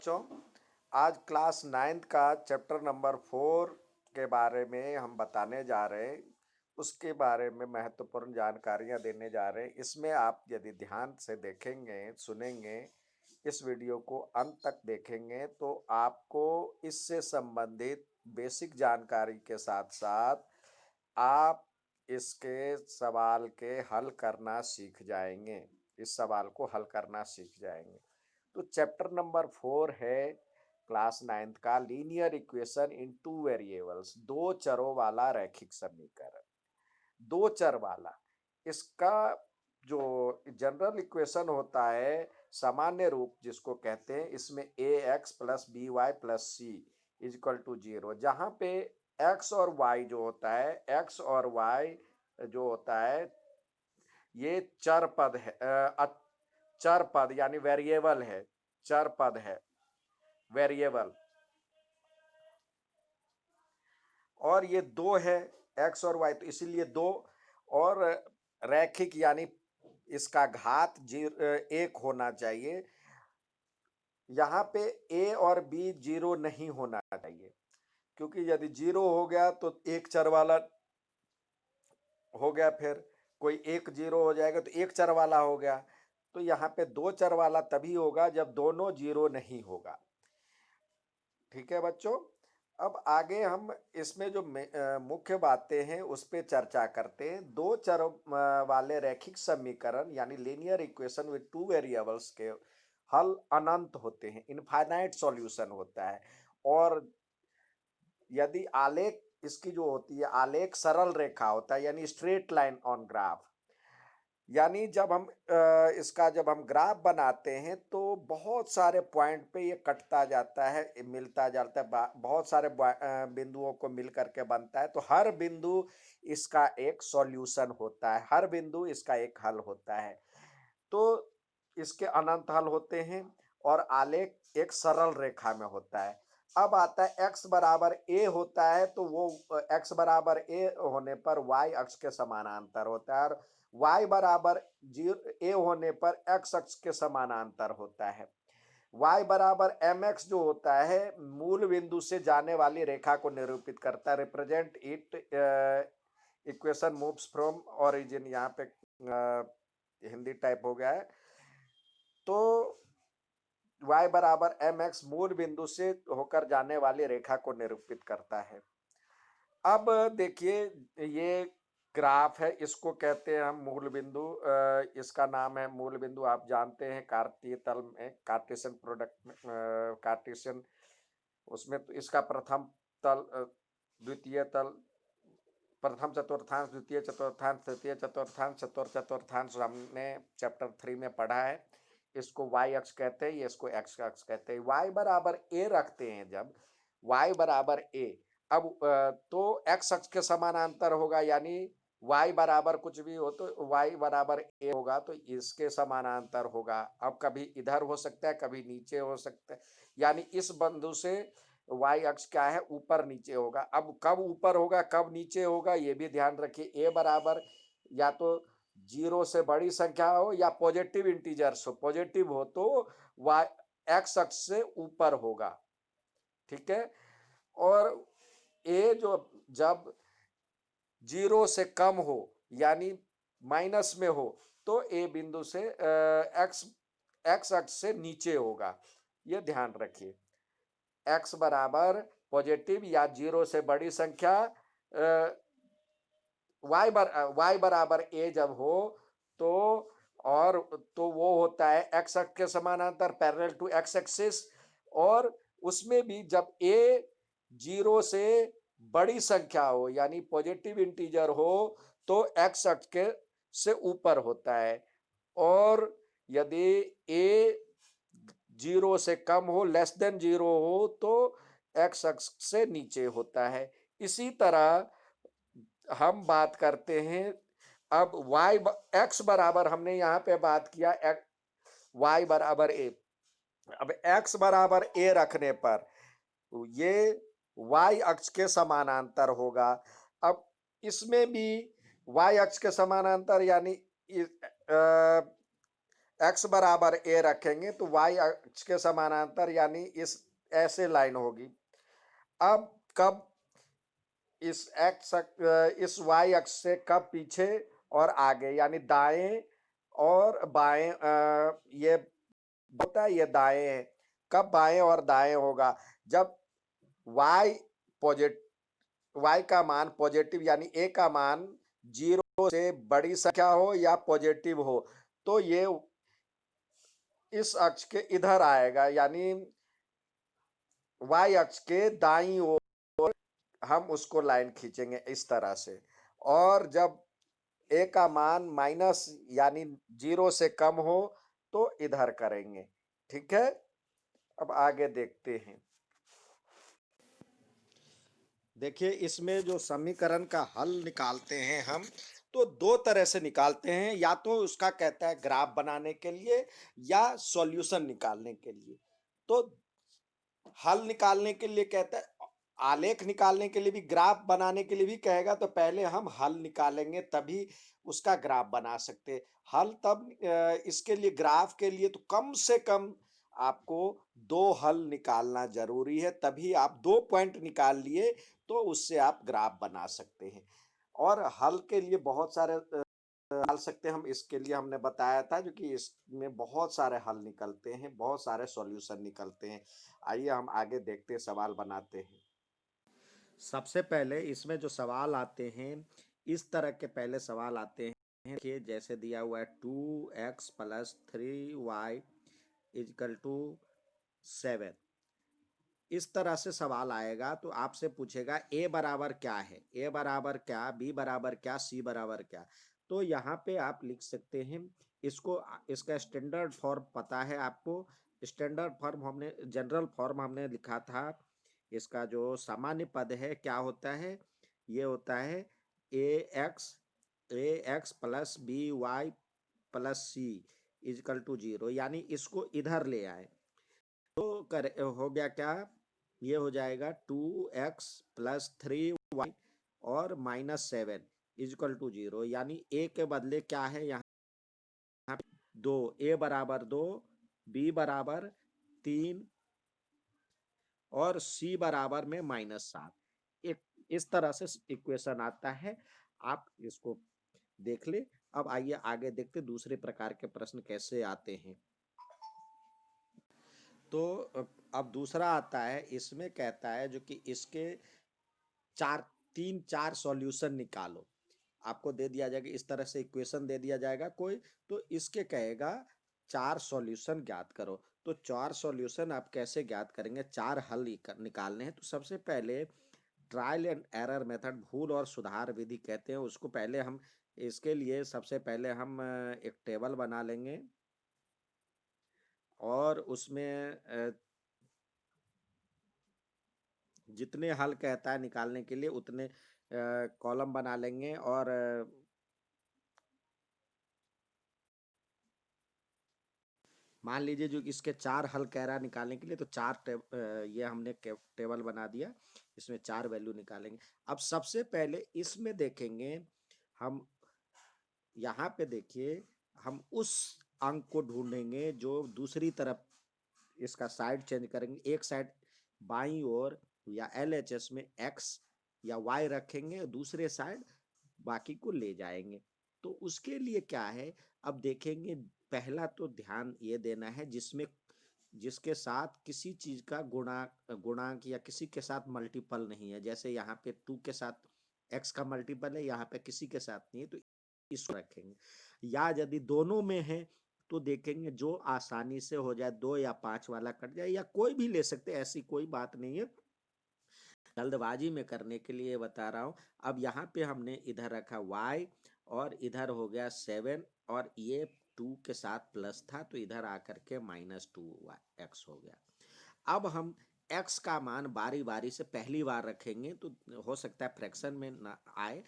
बच्चों, आज class 9th का चैप्टर नंबर 4 के बारे में हम बताने जा रहे हैं। उसके बारे में महत्वपूर्ण जानकारियां देने जा रहे हैं। इसमें आप यदि ध्यान से देखेंगे, सुनेंगे, इस वीडियो को अंत तक देखेंगे तो आपको इससे संबंधित बेसिक जानकारी के साथ-साथ आप इसके सवाल के हल करना सीख जाएंगे। इस सवाल को हल करना सीख जाएंगे। तो चैप्टर नंबर 4 है क्लास 9th का linear equation in two variables, दो चरों वाला रैखिक समीकरण। दो चर वाला, इसका जो जनरल इक्वेशन होता है, सामान्य रूप जिसको कहते हैं, इसमें A X plus B Y plus C is equal to 0, जहां पे एक्स और वाई जो होता है, एक्स और वाई जो होता है, ये चर पद है, चर पद यानी वेरिएबल है, चर पद है, वेरिएबल। और ये दो है, एक्स और वाई, तो इसीलिए दो। और रैखिक यानी इसका घात एक होना चाहिए। यहाँ पे ए और बी जीरो नहीं होना चाहिए, क्योंकि यदि जीरो हो गया तो एक चर वाला हो गया, फिर कोई एक जीरो हो जाएगा तो एक चर वाला हो गया। तो यहाँ पे दो चर वाला तभी होगा जब दोनों जीरो नहीं होगा। ठीक है बच्चों, अब आगे हम इसमें जो मुख्य बातें हैं उस पे चर्चा करते हैं। दो चरों वाले रैखिक समीकरण यानी linear equation with two variables के हल अनंत होते हैं, इनफाइनाइट सॉल्यूशन होता है। और यदि आलेख इसकी जो होती है, आलेख सरल रेखा होता है, यानी स्ट्रेट लाइन ऑन ग्राफ। यानी जब हम इसका जब हम ग्राफ बनाते हैं तो बहुत सारे पॉइंट पे ये कटता जाता है, मिलता जाता है, बहुत सारे बिंदुओं को मिल करके बनता है। तो हर बिंदु इसका एक सॉल्यूशन होता है, हर बिंदु इसका एक हल होता है। तो इसके अनंत हल होते हैं और आलेख एक सरल रेखा में होता है। अब आता है x बराबर a होता है, तो वो x बराबर a होने पर y अक्ष के समानांतर होता है, और y बराबर a होने पर x अक्ष के समानांतर होता है। y बराबर mx जो होता है, मूल बिंदु से जाने वाली रेखा को निरूपित करता है। Represent it, equation moves from origin, यहाँ पे हिंदी टाइप हो गया है। तो y बराबर mx मूल बिंदु से होकर जाने वाली रेखा को निरूपित करता है। अब देखिए, ये ग्राफ है, इसको कहते हैं हम मूल बिंदु। इसका नाम है मूल बिंदु, आप जानते हैं कार्तीय तल में, कार्टेशियन प्रोडक्ट में, कार्टेशियन उसमें तो इसका प्रथम तल, द्वितीय तल, प्रथम चतुर्थांश, द्वितीय चतुर्थांश, तृतीय चतुर्थांश, चतुर्थांश हमने चैप्टर 3 में पढ़ा है। इसको y अक्ष कहते हैं, ये इसको x अक्ष कहते हैं। y बराबर a रखते हैं जब, y बराबर a, अब तो x अक्ष के समानांतर होगा, यानी y बराबर कुछ भी हो तो y बराबर a होगा, तो इसके समानांतर होगा। अब कभी इधर हो सकता है, कभी नीचे हो सकता है, यानी इस बिंदु से y अक्ष क्या है, ऊपर नीचे होगा। अब कब ऊपर होगा कब नीचे होगा ये भी ध्यान रखिए। a बराबर या तो 0 से बड़ी संख्या हो या पॉजिटिव इंटीजर्स हो, पॉजिटिव हो तो y x अक्ष से ऊपर होगा। ठीक है, और a जो जब 0 से कम हो यानी माइनस में हो तो a बिंदु से x अक्ष से नीचे होगा, ये ध्यान रखिए। x बराबर पॉजिटिव या 0 से बड़ी संख्या, y बराबर a जब हो तो, और तो वो होता है x अक्ष के समानांतर, पैरेलल टू x एक्सिस। और उसमें भी जब a 0 से बड़ी संख्या हो यानी पॉजिटिव इंटीजर हो तो x अक्ष के से ऊपर होता है, और यदि a 0 से कम हो, लेस देन 0 हो, तो x अक्ष से नीचे होता है। इसी तरह हम बात करते हैं अब x बराबर, हमने यहाँ पे बात किया y बराबर a। अब x बराबर a रखने पर ये y अक्ष के समानांतर होगा। अब इसमें भी y अक्ष के समानांतर यानी x बराबर a रखेंगे तो y अक्ष के समानांतर यानी इस ऐसे लाइन होगी। अब कब इस y अक्ष से कब पीछे और आगे यानी दाएं और बाएं, ये होता है, ये दाएं है। कब बाएं और दाएं होगा? जब y पॉजिटिव, y का मान पॉजिटिव यानी a का मान 0 से बड़ी संख्या हो या पॉजिटिव हो तो ये इस अक्ष के इधर आएगा यानी y अक्ष के दाईं ओर हम उसको लाइन खींचेंगे इस तरह से। और जब a का मान माइनस यानी 0 से कम हो तो इधर करेंगे। ठीक है, अब आगे देखते हैं। देखिए इसमें जो समीकरण का हल निकालते हैं हम, तो दो तरह से निकालते हैं, या तो उसका कहता है ग्राफ बनाने के लिए या सॉल्यूशन निकालने के लिए। तो हल निकालने के लिए कहता है, आलेख निकालने के लिए भी, ग्राफ बनाने के लिए भी कहेगा, तो पहले हम हल निकालेंगे तभी उसका ग्राफ बना सकते। हल तब इसके लिए, ग्राफ के लिए तो कम से कम आपको दो हल निकालना जरूरी है, तभी आप 2 पॉइंट निकाल लिए तो उससे आप ग्राफ बना सकते हैं। और हल के लिए बहुत सारे डाल सकते हैं हम, इसके लिए हमने बताया था, जो कि इसमें बहुत सारे हल निकलते हैं, बहुत सारे सॉल्यूशन निकलते हैं। आइए हम आगे देखते हैं, सवाल बनाते हैं। सबसे पहले इसमें जो सवाल आते हैं, इस तरह के पहले सवाल आते हैं कि जैसे दिया हुआ है 2x + 3y = 7। इस तरह से सवाल आएगा तो आपसे पूछेगा a बराबर क्या है, a बराबर क्या, b बराबर क्या, c बराबर क्या। तो यहाँ पे आप लिख सकते हैं इसको, इसका स्टैंडर्ड फॉर्म पता है आपको। स्टैंडर्ड फॉर्म हमने, जनरल फॉर्म हमने लिखा था। इसका जो सामान्य पद है क्या होता है, ये होता है ax plus by plus c = 0, यानी इसको इधर ले आए तो हो गया क्या, ये हो जाएगा 2x + 3y और -7 = 0, यानी a के बदले क्या है यहाँ 2, a बराबर 2, b बराबर 3 और c बराबर में -7। एक इस तरह से इक्वेशन आता है, आप इसको देख ले। अब आइए आगे देखते दूसरे प्रकार के प्रश्न कैसे आते हैं। तो अब दूसरा आता है, इसमें कहता है जो कि इसके 3-4 सॉल्यूशन निकालो। आपको दे दिया जाएगा इस तरह से इक्वेशन दे दिया जाएगा कोई, तो इसके कहेगा 4 सॉल्यूशन ज्ञात करो। तो 4 सॉल्यूशन आप कैसे ज्ञात करेंगे, 4 हल निकालने हैं। तो सबसे पहले ट्रायल एंड एरर मेथड, भूल और सुधार विधि कहते हैं उसको। पहले हम इसके लिए सबसे पहले हम एक टेबल बना लेंगे और उसमें जितने हल कहता है निकालने के लिए उतने कॉलम बना लेंगे। और मान लीजिए जो इसके 4 हल कह रहा है निकालने के लिए, तो ये हमने टेबल बना दिया, इसमें 4 वैल्यू निकालेंगे। अब सबसे पहले इसमें देखेंगे हम, यहाँ पे देखिए हम उस अंक को ढूंढेंगे जो दूसरी तरफ, इसका साइड चेंज करेंगे, एक साइड बाईं ओर या LHS में x या y रखेंगे, दूसरे साइड बाकी को ले जाएंगे। तो उसके लिए क्या है, अब देखेंगे पहला तो ध्यान ये देना है जिसमें, जिसके साथ किसी चीज का गुणांक या किसी के साथ मल्टीपल नहीं है। जैसे यहाँ पे 2 के साथ x का मल्टीपल है, यहाँ पे किसी के साथ नहीं है, तो इसको रखेंगे। या यदि दोनों में है तो देखेंगे जो आसानी से हो जाए, 2 या 5 वाला कट जाए, या कोई भी ले सकते, ऐसी कोई बात नहीं है, जल्दबाजी में करने के लिए बता रहा हूं। अब यहाँ पे हमने इधर रखा y और इधर हो गया 7, और ये 2 के साथ प्लस था तो इधर आकर के -2x हो गया। अब हम x का मान बारी बारी से पहली बार रखेंगे, तो हो सकता है फ्रैक्शन में ना आए,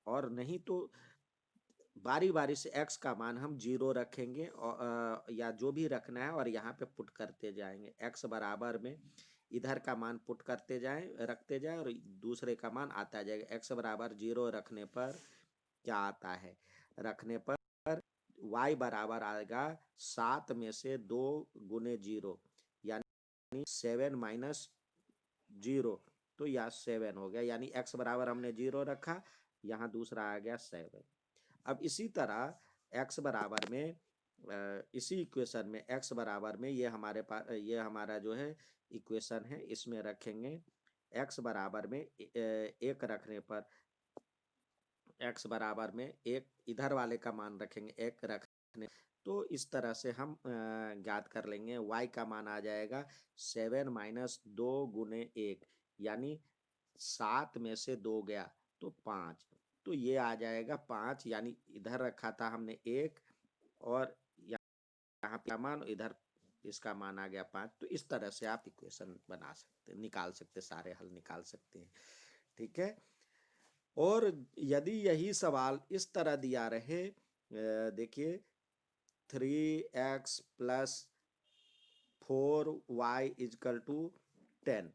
और नहीं तो बारी बारी से x का मान हम 0 रखेंगे, और या जो भी रखना है, और यहाँ पे पुट करते जाएंगे। x बराबर में इधर का मान पुट करते जाएं, रखते जाएं, और दूसरे का मान आता जाएगा। x बराबर 0 रखने पर क्या आता है, रखने पर y बराबर आएगा 7 में से 2 गुने 0 यानी 7 माइनस 0, तो यह 7 हो गया, यानी x बराबर हमने 0 रखा, यहाँ दूसरा आ गया 7। अब इसी तरह x बराबर में इसी इक्वेशन में x बराबर में ये हमारे पास ये हमारा जो है इक्वेशन है, इसमें रखेंगे x बराबर में एक रखने पर x बराबर में एक, इधर वाले का मान रखेंगे एक रखने, तो इस तरह से हम ज्ञात कर लेंगे। y का मान आ जाएगा 7 माइनस 2 गुने 1, यानी 7 में से 2 गया तो 5, तो ये आ जाएगा 5, यानी इधर रखा था हमने 1 और यहाँ पे मान, इधर इसका मान आ गया 5। तो इस तरह से आप इक्वेशन बना सकते, निकाल सकते, सारे हल निकाल सकते हैं। ठीक है। और यदि यही सवाल इस तरह दिया रहे, देखिए 3x plus 4y is equal to 10,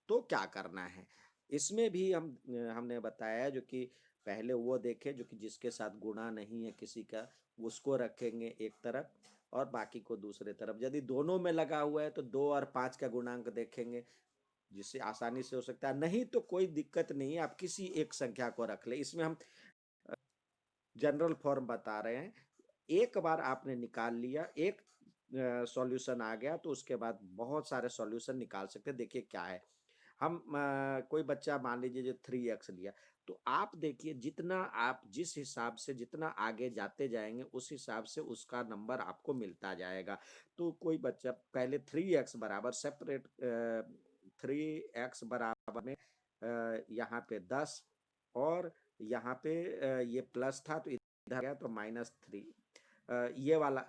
तो क्या करना है? इसमें भी हमने बताया जो कि पहले वो देखे जो कि जिसके साथ गुणा नहीं है किसी का, उसको रखेंगे एक तरफ और बाकी को दूसरे तरफ। यदि दोनों में लगा हुआ है तो 2 और 5 का गुणांक देखेंगे, जिससे आसानी से हो सकता है। नहीं तो कोई दिक्कत नहीं है, आप किसी एक संख्या को रख ले। इसमें हम जनरल फॉर्म बता रहे हैं। एक बार आपने निकाल लिया, एक सॉल्यूशन आ गया, तो उसके बाद बहुत सारे सॉल्यूशन निकाल सकते हैं। देखिए क्या है, हम कोई बच्चा मान लीजिए जो 3x लिया, तो आप देखिए जितना आप जिस हिसाब से जितना आगे जाते जाएंगे उस हिसाब से उसका नंबर आपको मिलता जाएगा। तो कोई बच्चा पहले 3x बराबर सेपरेट 3x बराबर में यहाँ पे 10 और यहाँ पे ये प्लस था तो इधर गया तो -3, ये वाला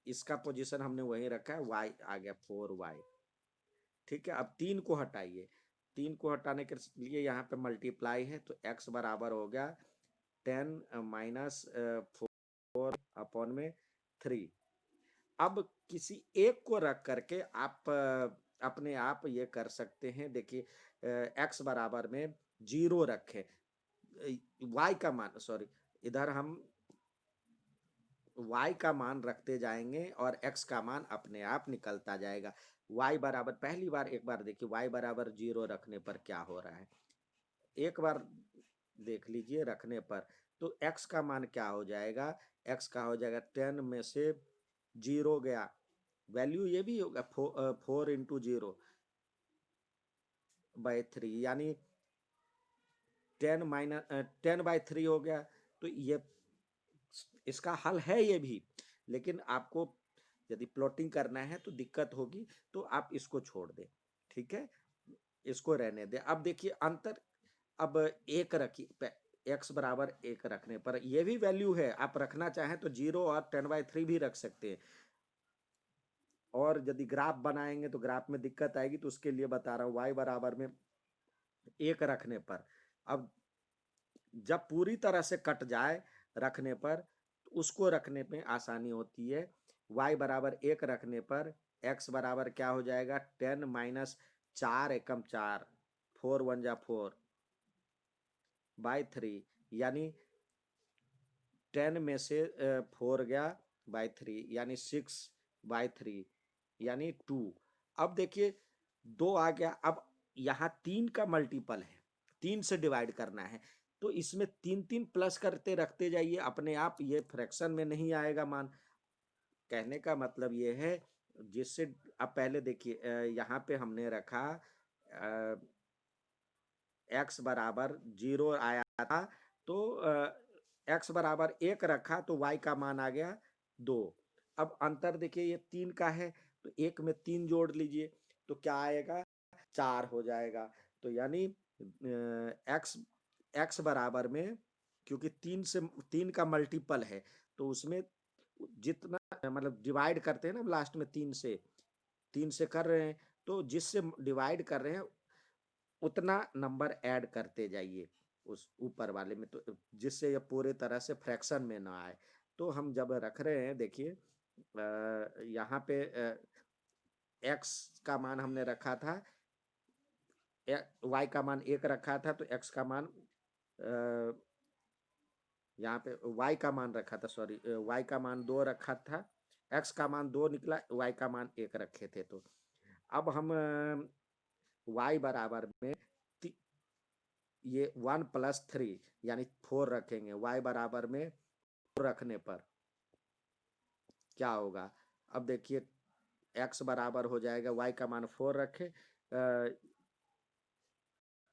इसका पोजीशन हमने वहीं रखा है, y आ गया 4y। ठीक है। अब 3 को हटाइए, 3 को हटाने के लिए यहाँ पे मल्टीप्लाई है, तो x बराबर हो गया 10 माइनस 4 अपॉन में 3। अब किसी एक को रख करके आप अपने आप ये कर सकते हैं। देखिए x बराबर में 0 रखें, y का मान, सॉरी, इधर हम y का मान रखते जाएंगे और x का मान अपने आप निकलता जाएगा। y बराबर, पहली बार एक बार देखिए y बराबर 0 रखने पर क्या हो रहा है, एक बार देख लीजिए रखने पर, तो x का मान क्या हो जाएगा, x का हो जाएगा 10 में से 0 गया, वैल्यू ये भी होगा 4 इंटू 0/3, यानी 10/3 हो गया। तो ये इसका हल है ये भी, लेकिन आपको यदि प्लॉटिंग करना है तो दिक्कत होगी, तो आप इसको छोड़ दें। ठीक है, इसको रहने दें। अब देखिए अंतर, अब एक रखिए, x बराबर 1 रखने पर ये भी वैल्यू है, आप रखना चाहें तो 0 और 10/3 भी रख सकते हैं। और यदि ग्राफ बनाएंगे तो ग्राफ में दिक्कत आएगी, तो उसके लिए बता रहा हूँ y बराबर में 1 रखने पर, अब जब पूरी तरह से कट जाए रखने पर, तो उसको रखने में आसानी होती है। y बराबर 1 रखने पर x बराबर क्या हो जाएगा, 10 माइनस 4 एकम 4, 4 1 जा 4/3, यानी 10 में से 4 गया बाई 3, यानी 6/3, यानी 2। अब देखिए 2 आ गया, अब यहाँ 3 का मल्टीपल है, 3 से डिवाइड करना है, तो इसमें 3 प्लस करते रखते जाइए, अपने आप ये फ्रैक्शन में नहीं आएगा मान। कहने का मतलब ये है, जिससे अब पहले देखिए यहाँ पे हमने रखा x बराबर 0 आया था, तो x बराबर 1 रखा तो y का मान आ गया 2। अब अंतर देखिए ये 3 का है, तो 1 में 3 जोड़ लीजिए तो क्या आएगा, 4 हो जाएगा। तो यानी x बराबर में, क्योंकि 3 का मल्टीपल है, तो उसमें जितना मतलब डिवाइड करते हैं ना लास्ट में 3 से कर रहे हैं, तो जिससे डिवाइड कर रहे हैं उतना नंबर ऐड करते जाइए उस ऊपर वाले में, तो जिससे ये पूरे तरह से फ्रैक्शन में ना आए। तो हम जब रख रहे हैं देखिए यहाँ पे x का मान हमने रखा था, y का मान 1 रखा था, तो x का मान यहाँ पे y का मान रखा था, सॉरी y का मान 2 रखा था, x का मान 2 निकला, y का मान 1 रखे थे। तो अब हम y बराबर में ये 1 + 3 यानी 4 रखेंगे। y बराबर में 4 रखने पर क्या होगा? अब देखिए x बराबर हो जाएगा, y का मान 4 रखे,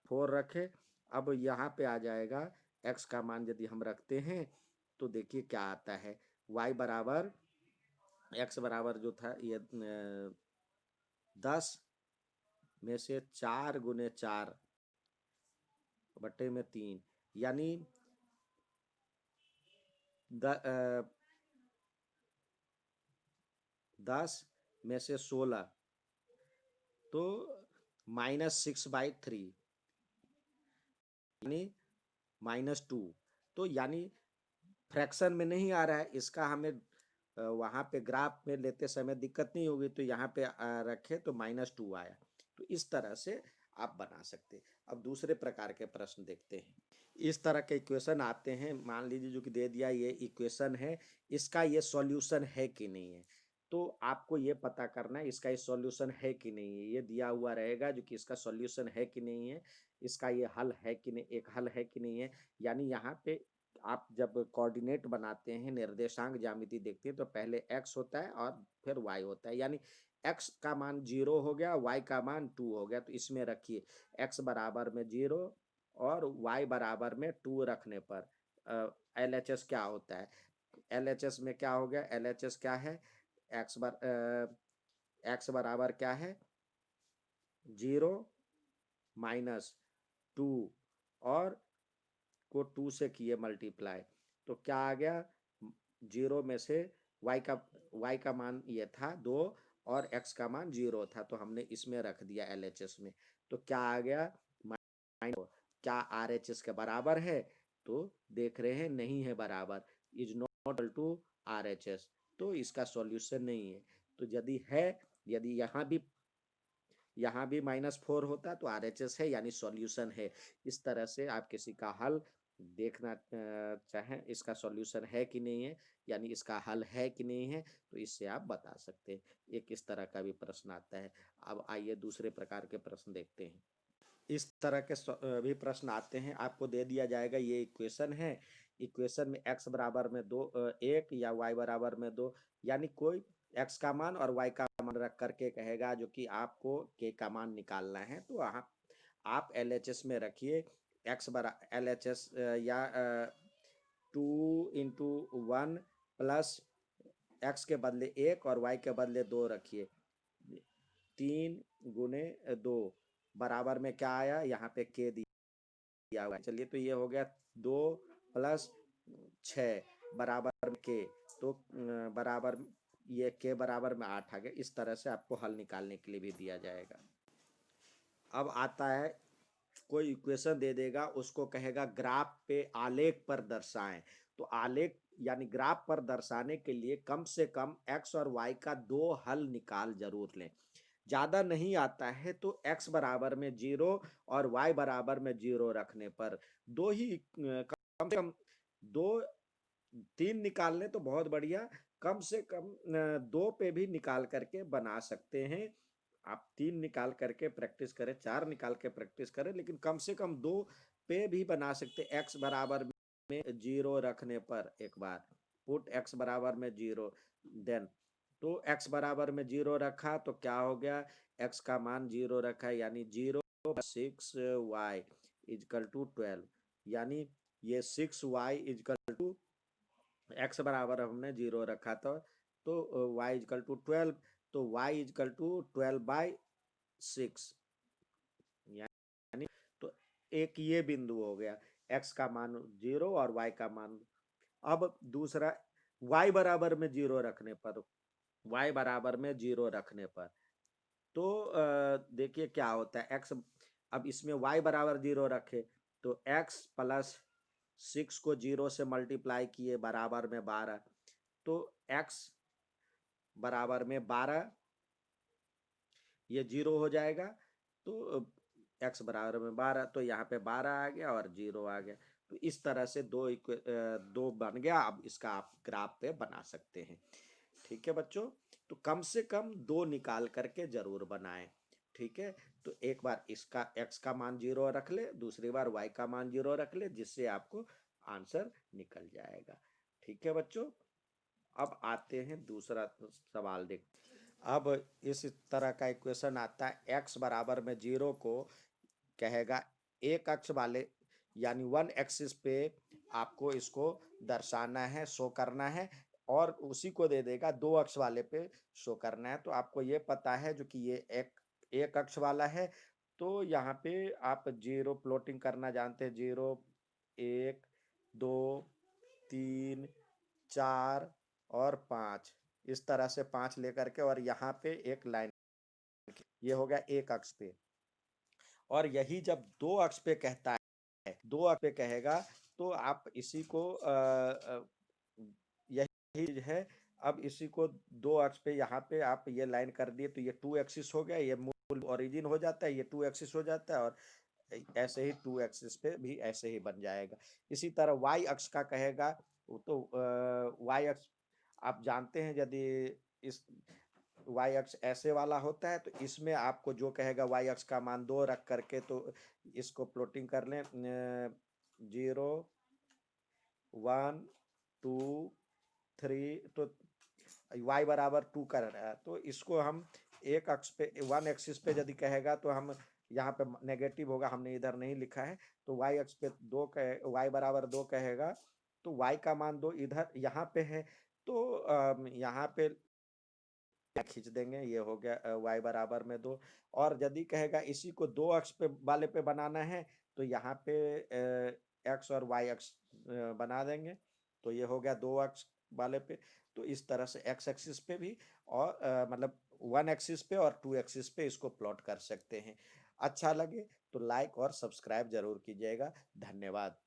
4 रखे। अब यहाँ पे आ जाएगा x का मान यदि हम रखते हैं तो देखिए क्या आता है, y बराबर x बराबर जो था ये 10 में से 4 गुने 4 बटे में 3 यानी 10 में से 16 तो -6/3 यानी -2। तो यानी फ्रैक्शन में नहीं आ रहा है, इसका हमें वहाँ पे ग्राफ में लेते समय दिक्कत नहीं होगी, तो यहाँ पे रखे तो -2 आया। तो इस तरह से आप बना सकते हैं। अब दूसरे प्रकार के प्रश्न देखते हैं। इस तरह के इक्वेशन आते हैं, मान लीजिए जो कि दे दिया ये इक्वेशन है, इसका ये सॉल्यूशन है कि नहीं है। तो आपको ये पता करना है इसका ये सॉल्यूशन है कि नहीं है। ये दिया हुआ रहेगा जो कि इसका सॉल्यूशन है कि नहीं है, इसका ये हल है कि नहीं, एक हल है कि नहीं है। यानी यहाँ पे आप जब कोऑर्डिनेट बनाते हैं, निर्देशांक ज्यामिति देखते हैं, तो पहले x होता है और फिर y होता है। यानी x का मान 0 हो गया, y का मान 2 हो गया। तो इसमें रखिए x बराबर में 0 और y बराबर में 2 रखने पर LHS क्या होता है? LHS में क्या हो गया? LHS क्या है? x बराबर क्या है? 0 -2 और को 2 से किए मल्टीप्लाई, तो क्या आ गया? 0 में से y का मान ये था 2 और x का मान 0 था, तो हमने इसमें रख दिया LHS में। तो क्या आ गया? क्या RHS के बराबर है? तो देख रहे हैं नहीं है बराबर, is not equal to RHS, तो इसका सॉल्यूशन नहीं है। तो यदि है, यदि यहाँ भी -4 होता तो RHS है यानी सॉल्यूशन है। इस तरह से आप किसी का हल देखना चाहें, इसका सॉल्यूशन है कि नहीं है, यानी इसका हल है कि नहीं है, तो इससे आप बता सकते हैं। एक इस तरह का भी प्रश्न आता है। अब आइए दूसरे प्रकार के प्रश्न देखते हैं। इस तरह के भी प्रश्न आते हैं, आपको दे दिया जाएगा ये इक्वेशन है, इक्वेशन में x बराबर में 1 या y बराबर में 2, यानी कोई x का मान और y का मान रख करके कहेगा जो कि आपको k का मान निकालना है। तो आप LHS में रखिए x बरा LHS या 2 × 1 प्लस x के बदले 1 और y के बदले 2 रखिए, 3 गुने 2 बराबर में क्या आया? यहाँ पे k दिया हुआ है। चलिए, तो ये हो गया 2 + 6 बराबर में k, तो बराबर ये k बराबर में 8 आ गया। इस तरह से आपको हल निकालने के लिए भी दिया जाएगा। अब आता है कोई इक्वेशन दे देगा, उसको कहेगा ग्राफ पे आलेख पर दर्शाएं। तो आलेख यानी ग्राफ पर दर्शाने के लिए कम से कम x और y का 2 हल निकाल जरूर लें। ज्यादा नहीं आता है तो x बराबर में 0 और y बराबर में 0 रखने पर दो ही कम से कम 2 3 निकाल लें तो बहुत बढ़िया, कम से कम 2 पे भी निकाल करके बना सकते हैं। आप 3 निकाल करके प्रैक्टिस करें, 4 निकाल के प्रैक्टिस करें, लेकिन कम से कम 2 पे भी बना सकते। x बराबर में 0 रखने पर एक बार पुट x बराबर में 0, देन तो x बराबर में 0 रखा तो क्या हो गया? x का मान 0 रखा यानी 0 + 6y = 12, यानी ये 6y = x बराबर हमने 0 रखा था, तो y = 12, तो y = 12/6, यानी तो एक ये बिंदु हो गया, x का मान 0 और y का मान। अब दूसरा y बराबर में 0 रखने पर, y बराबर में 0 रखने पर तो देखिए क्या होता है। x, अब इसमें y बराबर 0 रखे तो x + 6 को 0 से मल्टीप्लाई किए बराबर में 12, तो x बराबर में 12 ये 0 हो जाएगा। तो x बराबर में 12, तो यहाँ पे 12 आ गया और 0 आ गया। तो इस तरह से दो बन गया। अब इसका आप ग्राफ पे बना सकते हैं। ठीक है बच्चों, तो कम से कम दो निकाल करके जरूर बनाएं। ठीक है, तो एक बार इसका x का मान 0 रख ले, दूसरी बार y का मान 0 रख ले, जिससे आपको आंसर निकल जाएगा। ठीक है बच्चों, अब आते हैं दूसरा सवाल देख। अब इस तरह का इक्वेशन आता है, x बराबर में 0 को कहेगा एक अक्ष वाले यानी वन एक्सिस पे आपको इसको दर्शाना है, शो करना है, और उसी को दे देगा दो अक्ष वाले पे शो करना है। तो आपको ये पता है जो कि ये एक अक्ष वाला है, तो यहाँ पे आप जीरो प्लॉटिंग करना जानते हैं। 0 1 2 3 4 और 5, इस तरह से 5 लेकर के, और यहाँ पे एक लाइन, ये हो गया एक अक्ष पे। और यही जब दो अक्ष पे कहता है, दो अक्ष पे कहेगा, तो आप इसी को यही चीज है। अब इसी को दो अक्ष पे यहाँ पे आप ये लाइन कर दिए, तो ये टू एक्सिस हो गया, ये मूल ओरिजिन हो जाता है, ये टू एक्सिस हो जाता है, और ऐसे ही टू एक्सिस पे भी ऐसे ही बन जाएगा। इसी तरह वाई अक्ष का कहेगा, तो वाई अक्ष आप जानते हैं, यदि इस वाई अक्ष ऐसे वाला होता है, तो इसमें आपको जो कहेगा वाई अक्ष का मान 2 रख करके, तो इसको प्लॉटिंग कर लें। 0 1 2 3, तो y बराबर 2 कर रहा है, तो इसको हम एक अक्ष पे वन एक्सिस पे यदि कहेगा, तो हम यहाँ पे नेगेटिव होगा, हमने इधर नहीं लिखा है, तो y अक्ष पे y बराबर 2 कहेगा, तो y का मान 2 इधर यहाँ पे है, तो यहाँ पे खींच देंगे, ये हो गया y बराबर में 2। और यदि कहेगा इसी को दो अक्ष पे वाले पे बनाना है, तो यहाँ पे x और y अक्ष बना देंगे, तो ये हो गया दो अक्ष वाले पे। तो इस तरह से x एक्सिस पे भी, और मतलब वन एक्सिस पे और टू एक्सिस पे इसको प्लॉट कर सकते हैं। अच्छा लगे तो लाइक और सब्सक्राइब जरूर कीजिएगा। धन्यवाद।